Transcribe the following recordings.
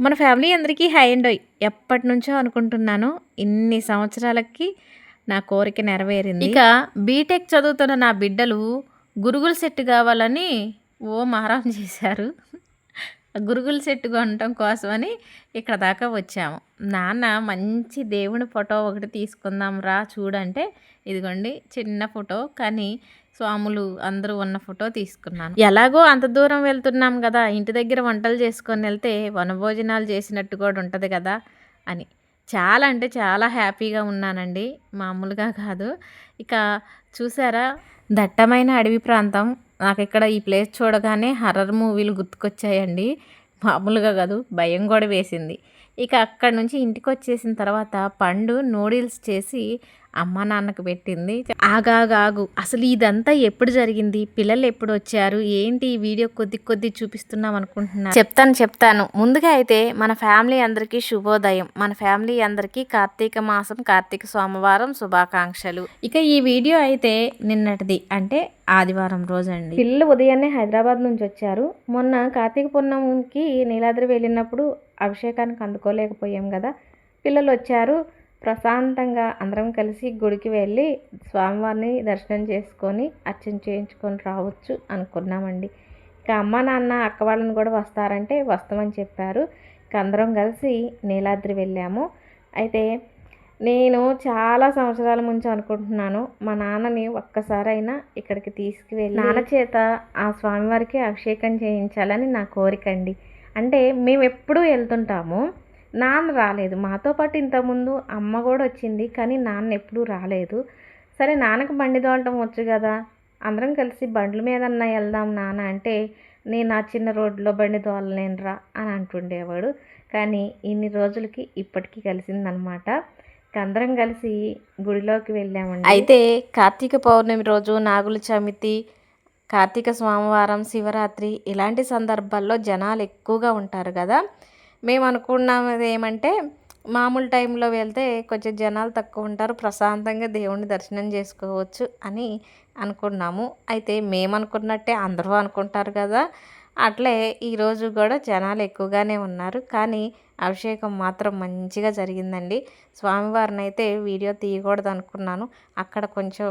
మన ఫ్యామిలీ అందరికీ hi and ఓయ్. ఎప్పటినుంచో అనుకుంటున్నాను. ఇన్ని సంవత్సరాలకి నా కోరిక నెరవేరింది. ఇక బీటెక్ చదువుతున్న నా బిడ్డలు గురుగుల సెట్ కావాలని మారం చేశారు. గురుగుల సెట్ కొనటం కోసమని ఇక్కడ దాకా వచ్చాము. నాన్న మంచి దేవుని ఫోటో ఒకటి తీసుకుందాం రా చూడంటే ఇదిగోండి చిన్న ఫోటో, కానీ స్వాములు అందరూ ఉన్న ఫోటో తీసుకున్నాను. ఎలాగో అంత దూరం వెళ్తున్నాం కదా, ఇంటి దగ్గర వంటలు చేసుకొని వెళ్తే వనభోజనాలు చేసినట్టు కూడా ఉంటుంది కదా అని చాలా అంటే చాలా హ్యాపీగా ఉన్నానండి. మామూలుగా కాదు. ఇక చూసారా, దట్టమైన అడవి ప్రాంతం. నాకు ఇక్కడ ఈ ప్లేస్ చూడగానే హర్రర్ మూవీలు గుర్తుకొచ్చాయండి. మామూలుగా కాదు, భయం కూడా వేసింది. ఇక అక్కడి నుంచి ఇంటికి వచ్చేసిన తర్వాత పండు నూడిల్స్ చేసి అమ్మ నాన్నకు పెట్టింది. ఆగాగాగు, అసలు ఇదంతా ఎప్పుడు జరిగింది, పిల్లలు ఎప్పుడు వచ్చారు, ఏంటి ఈ వీడియో కొద్ది చూపిస్తున్నాం అనుకుంటున్నా. చెప్తాను. ముందుగా అయితే మన ఫ్యామిలీ అందరికీ శుభోదయం. మన ఫ్యామిలీ అందరికీ కార్తీక మాసం, కార్తీక సోమవారం శుభాకాంక్షలు. ఇక ఈ వీడియో అయితే నిన్నటిది, అంటే ఆదివారం రోజండి. పిల్లలు ఉదయాన్నే హైదరాబాద్ నుంచి వచ్చారు. మొన్న కార్తీక పూర్ణమికి నీలాద్రి వెళ్ళినప్పుడు అభిషేకానికి అందుకోలేకపోయాం కదా, పిల్లలు వచ్చారు. ప్రశాంతంగా అందరం కలిసి గుడికి వెళ్ళి స్వామివారిని దర్శనం చేసుకొని అర్చన చేయించుకొని రావచ్చు అనుకున్నామండి. ఇక అమ్మ నాన్న అక్క వాళ్ళని కూడా వస్తారంటే వస్తామని చెప్పారు. ఇక అందరం కలిసి నీలాద్రి వెళ్ళాము. అయితే నేను చాలా సంవత్సరాల నుంచి అనుకుంటున్నాను, మా నాన్నని ఒక్కసారైనా ఇక్కడికి తీసుకువెళ్ళి నాన్న చేత ఆ స్వామివారికి అభిషేకం చేయించాలని నా కోరిక అండి. అంటే మేము ఎప్పుడూ వెళ్తుంటాము, నాన్న రాలేదు. మాతో పాటు ఇంతకుముందు అమ్మ కూడా వచ్చింది, కానీ నాన్న ఎప్పుడూ రాలేదు. సరే నాన్నకు బండి తోలటం వచ్చు కదా, అందరం కలిసి బండ్ల మీదన్నా వెళ్దాం నాన్న అంటే, నేను ఆ చిన్న రోడ్లో బండి తోలలేనురా అని అంటుండేవాడు. కానీ ఇన్ని రోజులకి ఇప్పటికీ కలిసిందనమాట. అందరం కలిసి గుడిలోకి వెళ్ళామండి. అయితే కార్తీక పౌర్ణమి రోజు, నాగుల చవితి, కార్తీక సోమవారం, శివరాత్రి ఇలాంటి సందర్భాల్లో జనాలు ఎక్కువగా ఉంటారు కదా. మేము అనుకున్నది ఏమంటే, మామూలు టైంలో వెళ్తే కొంచెం జనాలు తక్కువ ఉంటారు, ప్రశాంతంగా దేవుణ్ణి దర్శనం చేసుకోవచ్చు అని అనుకున్నాము. అయితే మేము అనుకున్నట్టే అందరూ అనుకుంటారు కదా, అట్లే ఈరోజు కూడా జనాలు ఎక్కువగానే ఉన్నారు. కానీ అభిషేకం మాత్రం మంచిగా జరిగిందండి. స్వామివారిని అయితే వీడియో తీయకూడదు అనుకున్నాను. అక్కడ కొంచెం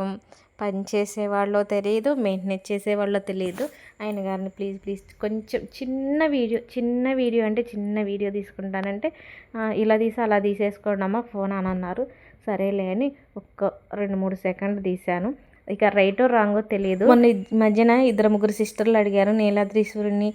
పని చేసేవాళ్ళో తెలియదు, మెయింటెనెన్స్ చేసేవాళ్ళో తెలియదు. ఆయన గారిని ప్లీజ్ కొంచెం చిన్న వీడియో అంటే చిన్న వీడియో తీసుకుంటానంటే, ఇలా తీసి అలా తీసేసుకోండి అమ్మ ఫోన్ అని అన్నారు. సరేలే అని ఒక్క 2-3 సెకండ్లు తీశాను. ఇక రైటో రాంగో తెలియదు. మొన్న మధ్యన 2-3 సిస్టర్లు అడిగారు, నీలాద్రీశ్వరుని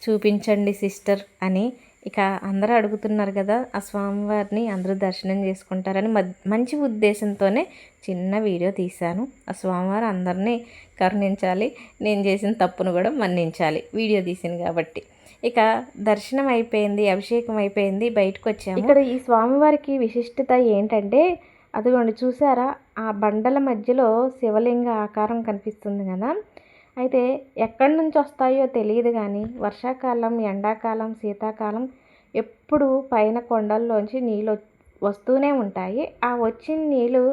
చూపించండి సిస్టర్ అని. ఇక అందరూ అడుగుతున్నారు కదా, ఆ స్వామివారిని అందరూ దర్శనం చేసుకుంటారని మంచి ఉద్దేశంతోనే చిన్న వీడియో తీశాను. ఆ స్వామివారు అందరినీ కరుణించాలి, నేను చేసిన తప్పును కూడా మన్నించాలి వీడియో తీసింది కాబట్టి. ఇక దర్శనం అయిపోయింది, అభిషేకం అయిపోయింది, బయటకు వచ్చాము. ఇక్కడ ఈ స్వామివారికి విశిష్టత ఏంటంటే, అదిగోండి చూసారా, ఆ బండల మధ్యలో శివలింగ ఆకారం కనిపిస్తుంది కదా. అయితే ఎక్కడి నుంచి వస్తాయో తెలియదు, కానీ వర్షాకాలం, ఎండాకాలం, శీతాకాలం ఎప్పుడు పైన కొండల్లోంచి నీళ్ళు వస్తూనే ఉంటాయి. ఆ వచ్చిన నీళ్ళు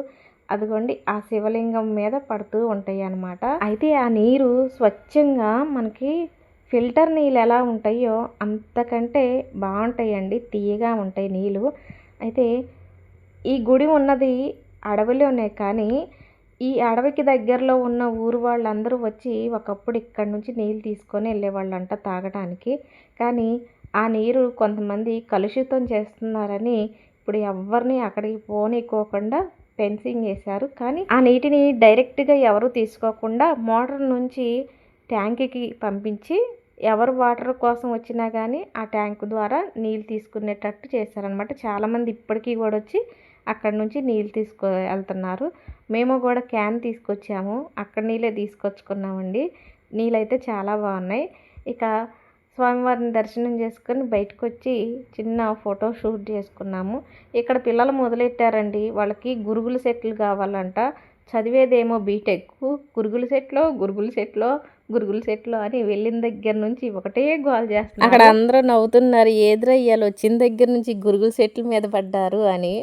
అదిగోండి ఆ శివలింగం మీద పడుతూ ఉంటాయి అన్నమాట. అయితే ఆ నీరు స్వచ్ఛంగా మనకి ఫిల్టర్ నీళ్ళు ఎలా ఉంటాయో అంతకంటే బాగుంటాయండి, తీయగా ఉంటాయి నీళ్ళు. అయితే ఈ గుడి ఉన్నది అడవిలోనే, కానీ ఈ అడవికి దగ్గరలో ఉన్న ఊరు వాళ్ళందరూ వచ్చి ఒకప్పుడు ఇక్కడి నుంచి నీళ్ళు తీసుకొని వెళ్ళేవాళ్ళంట తాగడానికి. కానీ ఆ నీరు కొంతమంది కలుషితం చేస్తున్నారని ఇప్పుడు ఎవరిని అక్కడికి పోనీకోకుండా ఫెన్సింగ్ వేశారు. కానీ ఆ నీటిని డైరెక్ట్గా ఎవరు తీసుకోకుండా మోటార్ నుంచి ట్యాంక్కి పంపించి ఎవరు వాటర్ కోసం వచ్చినా కానీ ఆ ట్యాంక్ ద్వారా నీళ్ళు తీసుకునేటట్టు చేశారనమాట. చాలామంది ఇప్పటికీ కూడా వచ్చి అక్కడి నుంచి నీళ్ళు వెళ్తున్నారు. మేము కూడా క్యాన్ తీసుకొచ్చాము, అక్కడ నీళ్ళే తీసుకొచ్చుకున్నామండి. నీళ్ళైతే చాలా బాగున్నాయి. ఇక స్వామివారిని దర్శనం చేసుకొని బయటకు వచ్చి చిన్న ఫోటో షూట్ చేసుకున్నాము. ఇక్కడ పిల్లలు మొదలెట్టారండి, వాళ్ళకి గురుగుల సెట్లు కావాలంట. చదివేదేమో బీటెక్, గురుగుల సెట్లో అని వెళ్ళిన దగ్గర నుంచి ఒకటే గోల్ చేస్తున్నారు. అక్కడ అందరూ నవ్వుతున్నారు, ఏద్రయ్యాలు వచ్చిన దగ్గర నుంచి గురుగుల సెట్ల మీద పడ్డారు అని.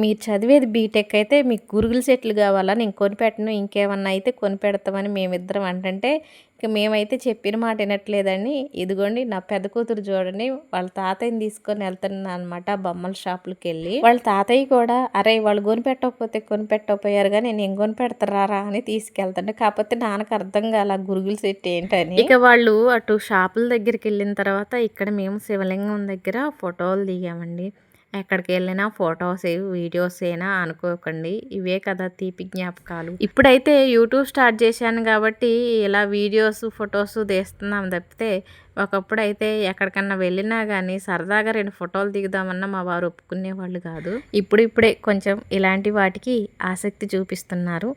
మీరు చదివేది బీటెక్ అయితే మీకు గురుగుల సెట్లు కావాలా, నేను కొనిపెట్టను, ఇంకేమన్నా అయితే కొనిపెడతామని మేమిద్దరం అంటే, ఇక ఇక మేమైతే చెప్పిన మాట వినట్లేదని ఇదిగోండి నా పెద్ద కూతురు చూడండి వాళ్ళ తాతయ్యని తీసుకొని వెళ్తున్నా అనమాట బొమ్మల షాపులకి వెళ్ళి. వాళ్ళ తాతయ్య కూడా అరే వాళ్ళు కొనిపెట్టకపోయారు కానీ నేను కొనిపెడతారా అని తీసుకెళ్తాను. కాకపోతే నాన్నకు అర్థం కాల గురుగుల సెట్ ఏంటని. ఇక వాళ్ళు అటు షాపుల దగ్గరికి వెళ్ళిన తర్వాత ఇక్కడ మేము శివలింగం దగ్గర ఫోటోలు దిగామండి. ఎక్కడికి వెళ్ళినా ఫొటోస్ వీడియోస్ అయినా అనుకోకండి, ఇవే కదా తీపి జ్ఞాపకాలు. ఇప్పుడైతే యూట్యూబ్ స్టార్ట్ చేశాను కాబట్టి ఇలా వీడియోస్ ఫొటోస్ తీస్తున్నాం తప్పితే ఒకప్పుడు అయితే ఎక్కడికన్నా వెళ్ళినా కానీ సరదాగా 2 ఫోటోలు దిగుదామన్నా మా వారు ఒప్పుకునేవాళ్ళు కాదు. ఇప్పుడిప్పుడే కొంచెం ఇలాంటి వాటికి ఆసక్తి చూపిస్తున్నారు.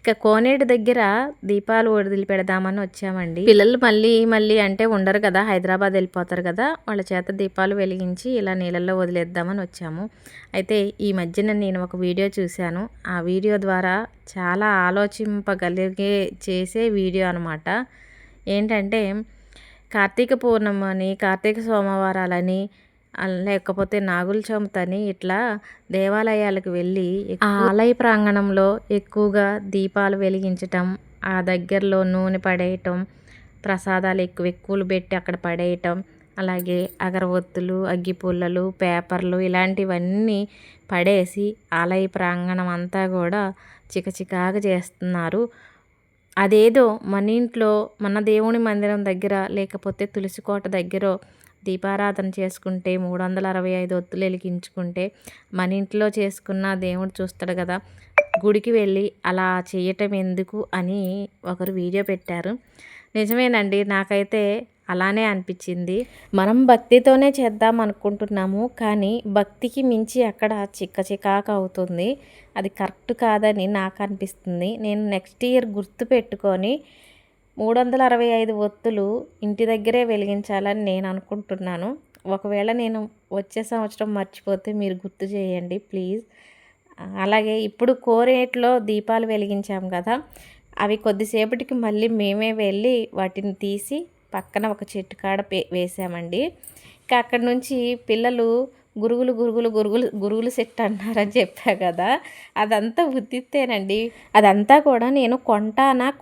ఇక కోనేటి దగ్గర దీపాలు వదిలి పెడదామని వచ్చామండి. పిల్లలు మళ్ళీ అంటే ఉండరు కదా, హైదరాబాద్ వెళ్ళిపోతారు కదా, వాళ్ళ చేత దీపాలు వెలిగించి ఇలా నీళ్ళల్లో వదిలేద్దామని వచ్చాము. అయితే ఈ మధ్యన నేను ఒక వీడియో చూశాను. ఆ వీడియో ద్వారా చాలా ఆలోచింపగలిగే చేసే వీడియో అనమాట. ఏంటంటే కార్తీక పూర్ణిమని, కార్తీక సోమవారాలని, లేకపోతే నాగుల చవితి ఇట్లా దేవాలయాలకు వెళ్ళి ఆలయ ప్రాంగణంలో ఎక్కువగా దీపాలు వెలిగించటం, ఆ దగ్గరలో నూనె పడేయటం, ప్రసాదాలు ఎక్కువలు పెట్టి అక్కడ పడేయటం, అలాగే అగరవత్తులు, అగ్గిపుల్లలు, పేపర్లు ఇలాంటివన్నీ పడేసి ఆలయ ప్రాంగణం అంతా కూడా చికచికాగా చేస్తున్నారు. అదేదో మన ఇంట్లో మన దేవుని మందిరం దగ్గర లేకపోతే తులసికోట దగ్గర దీపారాధన చేసుకుంటే 365 ఒత్తులు వెలిగించుకుంటే మన ఇంట్లో చేసుకున్న దేవుడు చూస్తాడు కదా, గుడికి వెళ్ళి అలా చేయటం ఎందుకు అని ఒకరు వీడియో పెట్టారు. నిజమేనండి, నాకైతే అలానే అనిపించింది. మనం భక్తితోనే చేద్దాం అనుకుంటున్నాము కానీ భక్తికి మించి అక్కడ చికాకు అవుతుంది. అది కరెక్ట్ కాదని నాకు అనిపిస్తుంది. నేను నెక్స్ట్ ఇయర్ గుర్తు పెట్టుకొని 365 ఒత్తులు ఇంటి దగ్గరే వెలిగించాలని నేను అనుకుంటున్నాను. ఒకవేళ నేను వచ్చే సంవత్సరం మర్చిపోతే మీరు గుర్తు చేయండి ప్లీజ్. అలాగే ఇప్పుడు కోనేటిలో దీపాలు వెలిగించాం కదా, అవి కొద్దిసేపటికి మళ్ళీ మేమే వెళ్ళి వాటిని తీసి పక్కన ఒక చెట్టు కాడ వేసామండి. ఇంకా అక్కడి నుంచి పిల్లలు గురుగులు సెట్ అన్నారని చెప్పా కదా, అదంతా ఉత్తిత్తేనండి. అదంతా కూడా నేను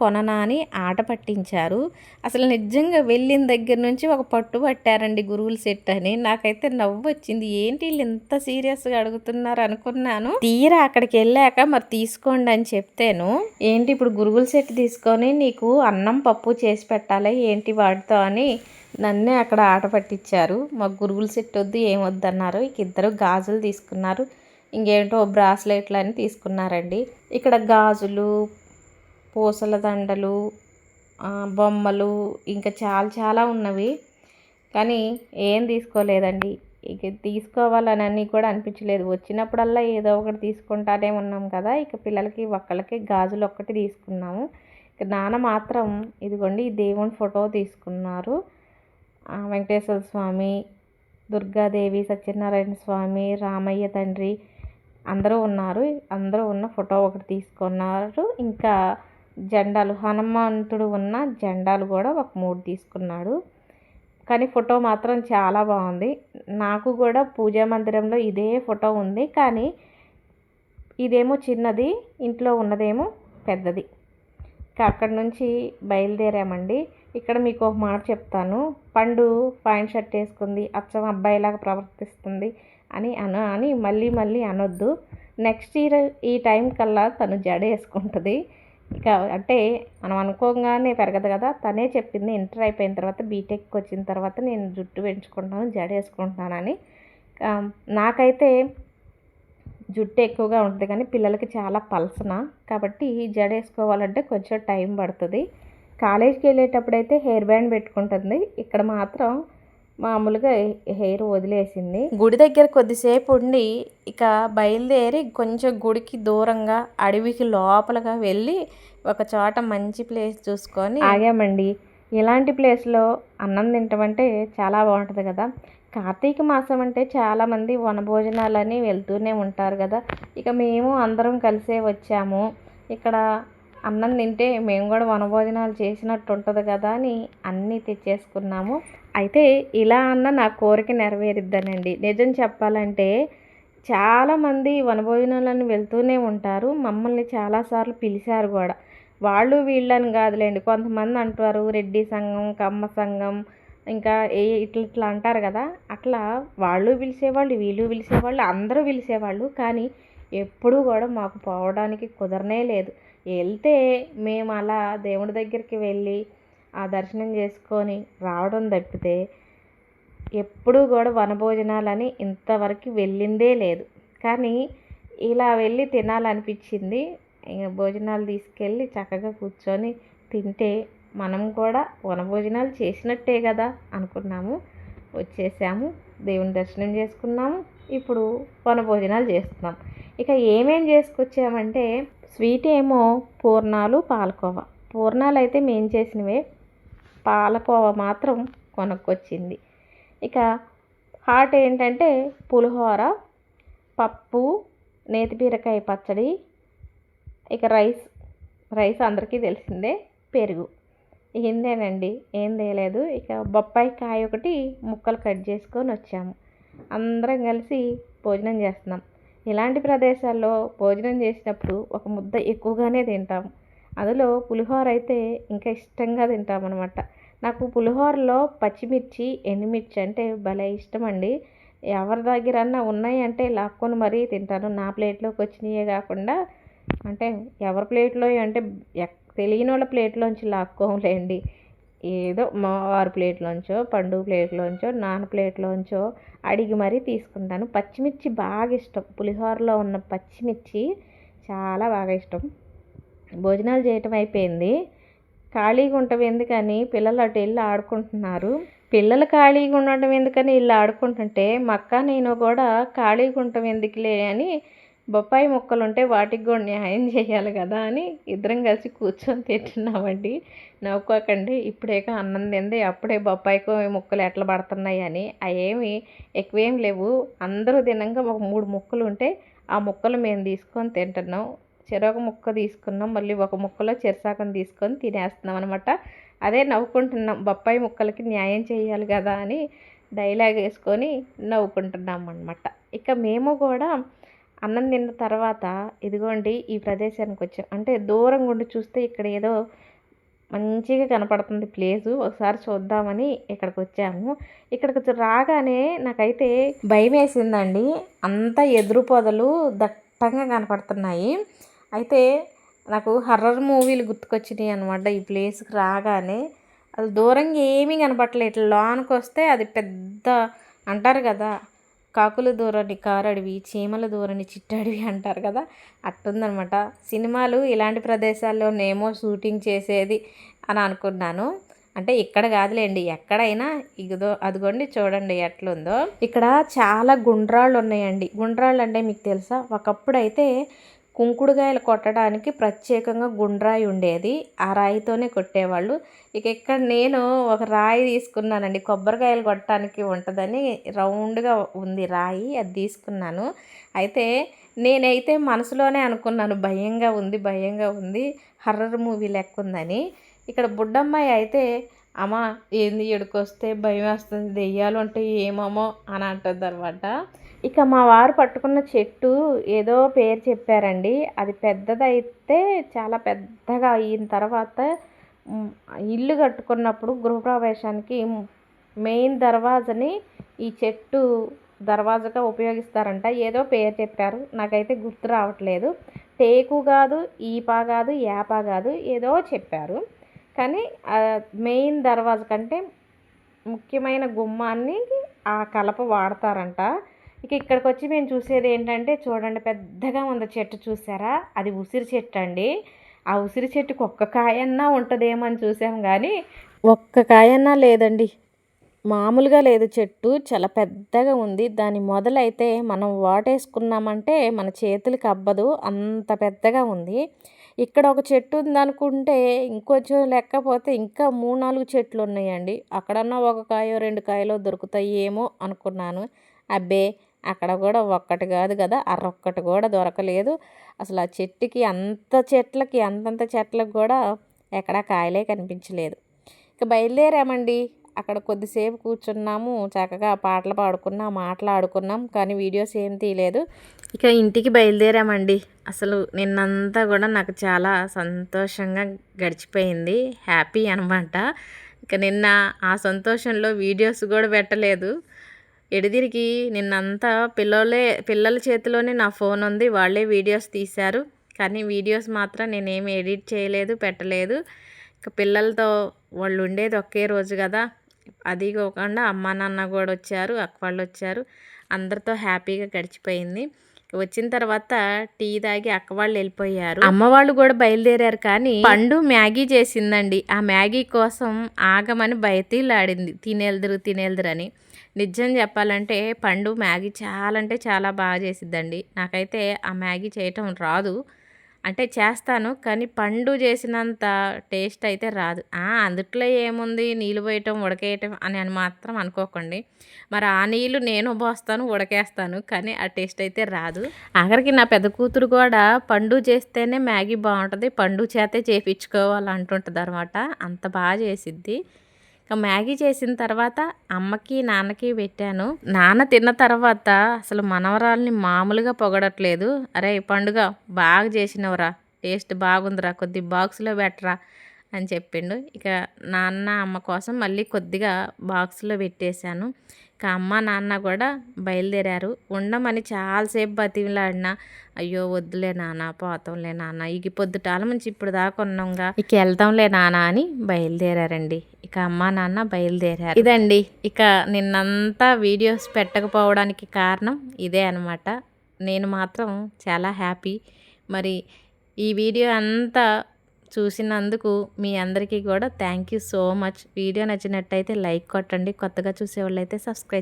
కొననా అని ఆట పట్టించారు. అసలు నిజంగా వెళ్ళిన దగ్గర నుంచి ఒక పట్టు పట్టారండి గురుగుల సెట్ అని. నాకైతే నవ్వు వచ్చింది, ఏంటి వీళ్ళు ఇంత సీరియస్గా అడుగుతున్నారు అనుకున్నాను. తీరా అక్కడికి వెళ్ళాక మరి తీసుకోండి అని చెప్తేను, ఏంటి ఇప్పుడు గురుగుల సెట్ తీసుకొని నీకు అన్నం పప్పు చేసి పెట్టాలి ఏంటి వాటితో అని నన్నే అక్కడ ఆట పట్టించారు. మాకు గురుగుల సెట్ వద్దు ఏమొద్దు అన్నారు. ఇక ఇద్దరు గాజులు తీసుకున్నారు, ఇంకేంటో బ్రాస్లెట్లు అని తీసుకున్నారండి. ఇక్కడ గాజులు, పూసల దండలు, బొమ్మలు ఇంకా చాలా ఉన్నవి కానీ ఏం తీసుకోలేదండి. ఇక తీసుకోవాలని అన్నీ కూడా అనిపించలేదు. వచ్చినప్పుడల్లా ఏదో ఒకటి తీసుకుంటానే ఉన్నాం కదా, ఇక పిల్లలకి ఒక్కళ్ళకి గాజులు ఒక్కటి తీసుకున్నాము. ఇక నాన్న మాత్రం ఇదిగోండి దేవుని ఫోటో తీసుకున్నారు. వెంకటేశ్వర స్వామి, దుర్గాదేవి, సత్యనారాయణ స్వామి, రామయ్య తండ్రి అందరూ ఉన్నారు. అందరూ ఉన్న ఫోటో ఒకటి తీసుకున్నారు. ఇంకా జెండాలు, హనుమంతుడు ఉన్న జెండాలు కూడా ఒక 3 తీసుకున్నాడు. కానీ ఫోటో మాత్రం చాలా బాగుంది. నాకు కూడా పూజా మందిరంలో ఇదే ఫోటో ఉంది కానీ ఇదేమో చిన్నది, ఇంట్లో ఉన్నదేమో పెద్దది. అక్కడి నుంచి బయలుదేరామండి. ఇక్కడ మీకు ఒక మాట చెప్తాను, పండు పాయింట్ షర్ట్ వేసుకుంది అచ్చం అబ్బాయిలాగా ప్రవర్తిస్తుంది అని మళ్ళీ అనొద్దు. నెక్స్ట్ ఇయర్ ఈ టైం కల్లా తను జడ వేసుకుంటుంది. ఇక అంటే మనం అనుకోగానే పెరగదు కదా, తనే చెప్పింది ఇంటర్ అయిపోయిన తర్వాత బీటెక్కి వచ్చిన తర్వాత నేను జుట్టు పెంచుకుంటాను జడ వేసుకుంటానని. నాకైతే జుట్టు ఎక్కువగా ఉంటుంది కానీ పిల్లలకి చాలా పలసన, కాబట్టి జడ వేసుకోవాలంటే కొంచెం టైం పడుతుంది. కాలేజీకి వెళ్ళేటప్పుడైతే హెయిర్ బ్యాండ్ పెట్టుకుంటుంది, ఇక్కడ మాత్రం మామూలుగా హెయిర్ వదిలేసింది. గుడి దగ్గర కొద్దిసేపు ఉండి ఇక బయలుదేరి కొంచెం గుడికి దూరంగా అడవికి లోపలగా వెళ్ళి ఒక చోట మంచి ప్లేస్ చూసుకొని ఆగామండి. ఇలాంటి ప్లేస్లో అన్నం తింటామంటే చాలా బాగుంటుంది కదా. కార్తీక మాసం అంటే చాలామంది వనభోజనాలని వెళ్తూనే ఉంటారు కదా. ఇక మేము అందరం కలిసే వచ్చాము. ఇక్కడ అన్నం తింటే మేము కూడా వనభోజనాలు చేసినట్టు ఉంటుంది కదా అని అన్నీ తెచ్చేసుకున్నాము. అయితే ఇలా అన్న నా కోరిక నెరవేరుద్దనండి. నిజం చెప్పాలంటే చాలామంది వనభోజనాలను వెళ్తూనే ఉంటారు, మమ్మల్ని చాలాసార్లు పిలిచారు కూడా. వాళ్ళు వీళ్ళని కాదులేండి, కొంతమంది అంటారు రెడ్డి సంఘం, కమ్మ సంఘం, ఇంకా ఇట్లా ఇట్లా అంటారు కదా, అట్లా వాళ్ళు పిలిచేవాళ్ళు, వీళ్ళు పిలిచేవాళ్ళు, అందరూ పిలిచేవాళ్ళు. కానీ ఎప్పుడూ కూడా మాకు పోవడానికి కుదరనే లేదు. వెళ్తే మేము అలా దేవుడి దగ్గరికి వెళ్ళి ఆ దర్శనం చేసుకొని రావడం తప్పితే ఎప్పుడూ కూడా వనభోజనాలని ఇంతవరకు వెళ్ళిందే లేదు. కానీ ఇలా వెళ్ళి తినాలనిపించింది. ఇంక భోజనాలు తీసుకెళ్ళి చక్కగా కూర్చొని తింటే మనం కూడా వనభోజనాలు చేసినట్టే కదా అనుకున్నాము. వచ్చేసాము, దేవుని దర్శనం చేసుకున్నాము. ఇప్పుడు వనభోజనాలు చేస్తున్నాం. ఇక ఏమేం చేసుకొచ్చామంటే స్వీట్ ఏమో పూర్ణాలు, పాలకోవా. పూర్ణాలు అయితే మేము చేసినవే, పాలకోవా మాత్రం కొనుక్కొచ్చింది. ఇక హాట్ ఏంటంటే పులిహోర, పప్పు, నేతి బీరకాయ పచ్చడి, ఇక రైస్ అందరికీ తెలిసిందే, పెరుగు. ఇంతేనండి, ఏం తేలేదు. ఇక బొప్పాయి కాయ ఒకటి ముక్కలు కట్ చేసుకొని వచ్చాము. అందరం కలిసి భోజనం చేస్తున్నాం. ఇలాంటి ప్రదేశాల్లో భోజనం చేసినప్పుడు ఒక ముద్ద ఎక్కువగానే తింటాము. అందులో పులిహోర అయితే ఇంకా ఇష్టంగా తింటామన్నమాట. నాకు పులిహోరలో పచ్చిమిర్చి, ఎండుమిర్చి అంటే భలే ఇష్టం అండి. ఎవరి దగ్గరన్నా ఉన్నాయి అంటే లాక్కొని మరీ తింటాను. నా ప్లేట్లోకి వచ్చినాయే కాకుండా, అంటే ఎవరి ప్లేట్లో అంటే తెలియని వాళ్ళ ప్లేట్లోంచి లాక్కోలేండి. ఏదో మా వారి ప్లేట్లోంచో, పండు ప్లేట్లోంచో, నాన్న ప్లేట్లోంచో అడిగి మరీ తీసుకుంటాను. పచ్చిమిర్చి బాగా ఇష్టం. పులిహోరలో ఉన్న పచ్చిమిర్చి చాలా బాగా ఇష్టం. భోజనాలు చేయటం అయిపోయింది. ఖాళీగా ఉండటం ఎందుకని పిల్లలు అటు వెళ్ళి ఆడుకుంటున్నారు. పిల్లలు ఖాళీగా ఉండటం ఎందుకని వీళ్ళు ఆడుకుంటుంటే మా అక్క నేను కూడా ఖాళీగా ఉండటం ఎందుకులే అని బొప్పాయి ముక్కలు ఉంటే వాటికి కూడా న్యాయం చేయాలి కదా అని ఇద్దరం కలిసి కూర్చొని తింటున్నామండి. నవ్వుకోకండి, ఇప్పుడేక అన్నం తింది, అప్పుడే బొప్పాయికో ముక్కలు ఎట్లా పడుతున్నాయి అని. అవేమి ఎక్కువేం లేవు. అందరూ తినంగా ఒక 3 ముక్కలు ఉంటే ఆ ముక్కలు మేము తీసుకొని తింటున్నాం. చెరొక ముక్క తీసుకున్నాం, మళ్ళీ ఒక ముక్కలో చెరసాకం తీసుకొని తినేస్తున్నాం అనమాట. అదే నవ్వుకుంటున్నాం, బొప్పాయి ముక్కలకి న్యాయం చేయాలి కదా అని డైలాగ్ వేసుకొని నవ్వుకుంటున్నాం అనమాట. ఇక మేము కూడా అన్నం తిన్న తర్వాత ఇదిగోండి ఈ ప్రదేశానికి వచ్చాం. అంటే దూరంగా ఉండి చూస్తే ఇక్కడ ఏదో మంచిగా కనపడుతుంది ప్లేసు, ఒకసారి చూద్దామని ఇక్కడికి వచ్చాము. ఇక్కడికి రాగానే నాకైతే భయం వేసిందండి. అంతా ఎదురు పొదలు దట్టంగా కనపడుతున్నాయి. అయితే నాకు హర్రర్ మూవీలు గుర్తుకొచ్చినాయి అనమాట. ఈ ప్లేస్కి రాగానే అది దూరంగా ఏమీ కనపడలేదు. ఇట్లా లోనికి వస్తే అది పెద్ద అంటారు కదా, కాకుల దూరని కారడివి, చీమల దూరని చిట్టడివి అంటారు కదా, అట్టుందనమాట. సినిమాలు ఇలాంటి ప్రదేశాల్లోనేమో షూటింగ్ చేసేది అని అనుకున్నాను. అంటే ఇక్కడ కాదులేండి, ఎక్కడైనా అదిగోండి చూడండి ఎట్లుందో. ఇక్కడ చాలా గుండ్రాళ్ళు ఉన్నాయండి. గుండ్రాళ్ళు అంటే మీకు తెలుసా, ఒకప్పుడైతే కుంకుడుకాయలు కొట్టడానికి ప్రత్యేకంగా గుండ్రాయి ఉండేది. ఆ రాయితోనే కొట్టేవాళ్ళు. ఇక ఇక్కడ నేను ఒక రాయి తీసుకున్నానండి, కొబ్బరికాయలు కొట్టడానికి ఉంటుందని రౌండ్గా ఉంది రాయి, అది తీసుకున్నాను. అయితే నేనైతే మనసులోనే అనుకున్నాను భయంగా ఉంది, హర్రర్ మూవీ లెక్క ఉందని. ఇక్కడ బుడ్డమ్మాయి అయితే అమ్మ ఏంది ఎడుకొస్తే భయం వేస్తుంది, దెయ్యాలు ఉంటాయి ఏమో అని అంటుంది అనమాట. ఇక మా వారు పట్టుకున్న చెట్టు ఏదో పేరు చెప్పారండి. అది పెద్దదైతే చాలా పెద్దగా అయిన తర్వాత ఇల్లు కట్టుకున్నప్పుడు గృహప్రవేశానికి మెయిన్ దర్వాజని ఈ చెట్టు దర్వాజగా ఉపయోగిస్తారంట. ఏదో పేరు చెప్పారు, నాకైతే గుర్తు రావట్లేదు. టేకు కాదు, ఈపా కాదు, యాపా కాదు, ఏదో చెప్పారు. కానీ మెయిన్ దర్వాజ కంటే ముఖ్యమైన గుమ్మాన్ని ఆ కలప వాడతారంట. ఇక ఇక్కడికి వచ్చి మేము చూసేది ఏంటంటే చూడండి, పెద్దగా ఉంది చెట్టు, చూసారా, అది ఉసిరి చెట్టు అండి. ఆ ఉసిరి చెట్టుకు ఒక్క కాయన్నా ఉంటుందేమో అని చూసాం, కానీ ఒక్క కాయన్నా లేదండి. మామూలుగా లేదు, చెట్టు చాలా పెద్దగా ఉంది. దాని మొదలైతే మనం వాటేసుకున్నామంటే మన చేతులకి అబ్బదు, అంత పెద్దగా ఉంది. ఇక్కడ ఒక చెట్టు ఉందనుకుంటే ఇంకొంచెం లేకపోతే ఇంకా 3-4 చెట్లు ఉన్నాయండి. అక్కడన్నా ఒక కాయో 2 కాయలో దొరుకుతాయి ఏమో అనుకున్నాను. అబ్బే, అక్కడ కూడా ఒక్కటి కాదు కదా, అరొక్కటి కూడా దొరకలేదు. అసలు ఆ చెట్టుకి అంతంత చెట్లకు కూడా ఎక్కడా కాయలే కనిపించలేదు. ఇక బయలుదేరామండి. అక్కడ కొద్దిసేపు కూర్చున్నాము, చక్కగా పాటలు పాడుకున్నాం, మాట్లాడుకున్నాం, కానీ వీడియోస్ ఏం తీయలేదు. ఇక ఇంటికి బయలుదేరామండి. అసలు నిన్నంతా కూడా నాకు చాలా సంతోషంగా గడిచిపోయింది, హ్యాపీ అనమాట. ఇక నిన్న ఆ సంతోషంలో వీడియోస్ కూడా పెట్టలేదు. ఎడిదిరికి నిన్నంతా పిల్లల చేతిలోనే నా ఫోన్ ఉంది, వాళ్ళే వీడియోస్ తీశారు. కానీ వీడియోస్ మాత్రం నేనేమి ఎడిట్ చేయలేదు, పెట్టలేదు. ఇక పిల్లలతో వాళ్ళు ఉండేది ఒకే రోజు కదా, అది కాకుండా అమ్మ నాన్న కూడా వచ్చారు, అక్క వాళ్ళు వచ్చారు, అందరితో హ్యాపీగా గడిచిపోయింది. వచ్చిన తర్వాత టీ తాగి అక్క వాళ్ళు వెళ్ళిపోయారు, అమ్మ వాళ్ళు కూడా బయలుదేరారు. కానీ పండు మ్యాగీ చేసిందండి. ఆ మ్యాగీ కోసం ఆగమని బయటిలాడింది, తినేల్దురు అని. నిజం చెప్పాలంటే పండు మ్యాగీ చాలా అంటే చాలా బాగా చేసిద్దండి. నాకైతే ఆ మ్యాగీ చేయటం రాదు, అంటే చేస్తాను, కానీ పండు చేసినంత టేస్ట్ అయితే రాదు. అందుట్లో ఏముంది, నీళ్ళు పోయటం ఉడకేయటం అని మాత్రం అనుకోకండి. మరి ఆ నీళ్ళు నేను పోస్తాను, ఉడకేస్తాను, కానీ ఆ టేస్ట్ అయితే రాదు. ఆఖరికి నా పెద్ద కూతురు కూడా పండు చేస్తేనే మ్యాగీ బాగుంటుంది, పండు చేతే చేపించుకోవాలంటుంటుంది అనమాట. అంత బాగా చేసిద్ది. ఇక మ్యాగీ చేసిన తర్వాత అమ్మకి నాన్నకి పెట్టాను. నాన్న తిన్న తర్వాత అసలు మనవరాల్ని మామూలుగా పొగడట్లేదు. అరే పండుగ బాగా చేసినవరా, టేస్ట్ బాగుందిరా, కొద్ది బాక్స్లో పెట్టరా అని చెప్పిండు. ఇక నాన్న అమ్మ కోసం మళ్ళీ కొద్దిగా బాక్స్లో పెట్టేశాను. ఇక అమ్మ నాన్న కూడా బయలుదేరారు. ఉండమని చాలాసేపు బతిమిలాడినా, అయ్యో వద్దులే నాన్న, పోతాంలే నాన్న, ఇక పొద్దుటాల నుంచి ఇప్పుడు దాకా ఉన్నాంగా, ఇక వెళ్తాంలే నాన్న అని బయలుదేరారండి. ఇక అమ్మ నాన్న బయలుదేరారు. ఇదండి ఇక నిన్నంతా వీడియోస్ పెట్టకపోవడానికి కారణం ఇదే అనమాట. నేను మాత్రం చాలా హ్యాపీ. మరి ఈ వీడియో అంతా చూసినందుకు మీ అందరికీ కూడా thank you so much. Video నచ్చినట్టయితే లైక్ కొట్టండి, కొత్తగా చూసేవాళ్ళు అయితే సబ్స్క్రైబ్